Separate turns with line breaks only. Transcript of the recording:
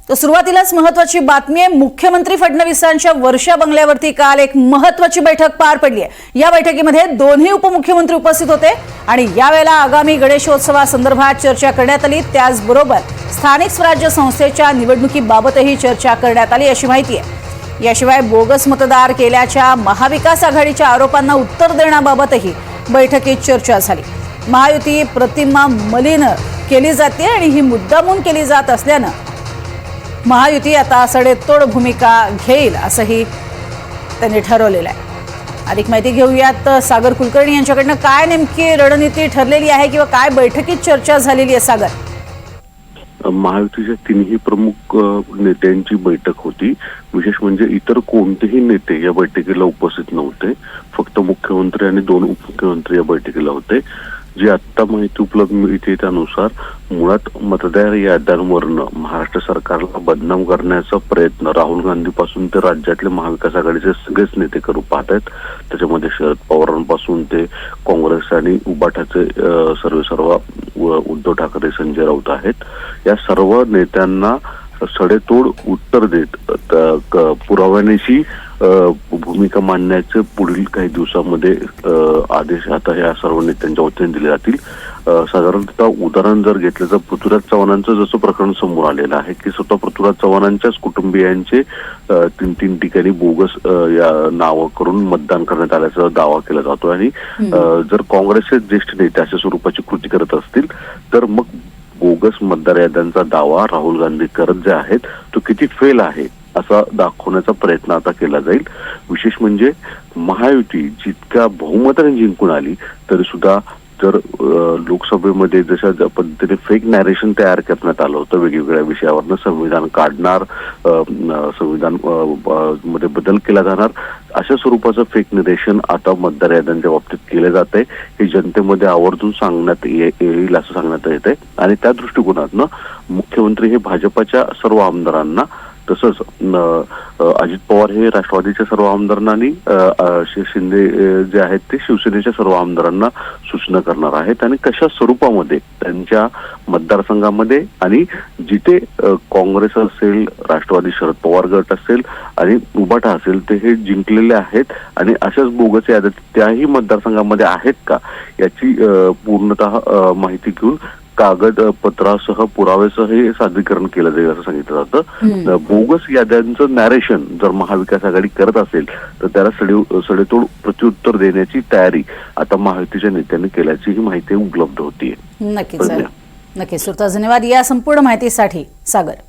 तर सुरुवातीलाच महत्त्वाची बातमी आहे। मुख्यमंत्री फडणवीसांच्या वर्षा बंगल्यावरती काल एक महत्त्वाची बैठक पार पडली आहे। या बैठकीमध्ये दोन्ही उपमुख्यमंत्री उपस्थित होते आणि यावेळेला आगामी गणेशोत्सवासंदर्भात चर्चा करण्यात आली। त्याचबरोबर स्थानिक स्वराज्य संस्थेच्या निवडणुकीबाबतही चर्चा करण्यात आली अशी माहिती आहे। याशिवाय बोगस मतदार केल्याच्या महाविकास आघाडीच्या आरोपांना उत्तर देण्याबाबतही बैठकीत चर्चा झाली। महायुती प्रतिमा मलिन केली जाते आणि ही मुद्दामून केली जात असल्यानं महायुती आता सडेतोड भूमिका घेईल असंही त्यांनी ठरवलेलं आहे। अधिक माहिती घेऊयात सागर कुलकर्णी यांच्याकडनं। काय नेमकी रणनीती ठरलेली आहे किंवा काय बैठकीत चर्चा झालेली आहे? सागर,
महायुतीच्या तिन्ही प्रमुख नेत्यांची बैठक होती। विशेष म्हणजे इतर कोणतेही नेते या बैठकीला उपस्थित नव्हते। फक्त मुख्यमंत्री आणि दोन उपमुख्यमंत्री या बैठकीला होते। जी आता माहिती उपलब्ध मिळते त्यानुसार मुळात मतदार याद्यांवरनं महाराष्ट्र सरकारला बदनाम करण्याचा प्रयत्न राहुल गांधी पासून ते राज्यातले महाविकास आघाडीचे सगळेच नेते करू पाहत आहेत। त्याच्यामध्ये शरद पवारांपासून ते काँग्रेस आणि उबाठाचे सर्व उद्धव ठाकरे, संजय राऊत आहेत। या सर्व नेत्यांना सडेतोड उत्तर देत पुराव्यानेशी भूमिका मांडण्याचे पुढील काही दिवसांमध्ये आदेश आता या सर्व नेत्यांच्या वतीने दिले जातील। साधारणतः उदाहरण जर घेतलं तर पृथ्वीराज चव्हाणांचं जसं प्रकरण समोर आलेलं आहे की स्वतः पृथ्वीराज चव्हाणांच्याच कुटुंबियांचे तीन ठिकाणी बोगस या नावं करून मतदान करण्यात आल्याचा दावा केला जातो आणि जर काँग्रेसचे ज्येष्ठ नेते अशा स्वरूपाची कृती करत असतील तर मग बोगस मतदार याद्यांचा दावा राहुल गांधी करत जे आहेत तो किती फेल आहे असा दाखवण्याचा प्रयत्न आता केला जाईल। विशेष म्हणजे महायुती जितक्या बहुमताने जिंकून आली तरी सुद्धा जर लोकसभेमध्ये जशा पद्धतीने फेक नॅरेशन तयार करण्यात आलं होतं वेगवेगळ्या विषयावरनं संविधान काढणार, संविधान मध्ये बदल केला जाणार अशा स्वरूपाचं फेक नरेशन आता मतदार याद्यांच्या बाबतीत केलं जात आहे। हे जनतेमध्ये आवर्जून सांगण्यात येईल असं सांगण्यात येत आहे आणि त्या दृष्टिकोनातनं मुख्यमंत्री हे भाजपाच्या सर्व आमदारांना तसंच अजित पवार हे राष्ट्रवादीच्या सर्व आमदारांना आणि शिंदे जे आहेत ते शिवसेनेच्या सर्व आमदारांना सूचना करणार आहेत आणि कशा स्वरूपामध्ये त्यांच्या मतदारसंघामध्ये आणि जिथे काँग्रेस असेल, राष्ट्रवादी शरद पवार गट असेल आणि उबाटा असेल ते हे जिंकलेले आहेत आणि अशाच बोगस याद्या त्याही मतदारसंघामध्ये आहेत का याची पूर्णतः माहिती घेऊन कागदपत्रासह पुराव्यासह हे सादरीकरण केलं जाईल असं सांगितलं जातं। बोगस याद्यांचं नॅरेशन जर महाविकास आघाडी करत असेल तर त्याला सडेतोड प्रत्युत्तर देण्याची तयारी आता महायुतीच्या नेत्यांनी केल्याची ही माहिती उपलब्ध होतीये।
नक्कीच, नक्कीच। धन्यवाद या संपूर्ण माहितीसाठी सागर।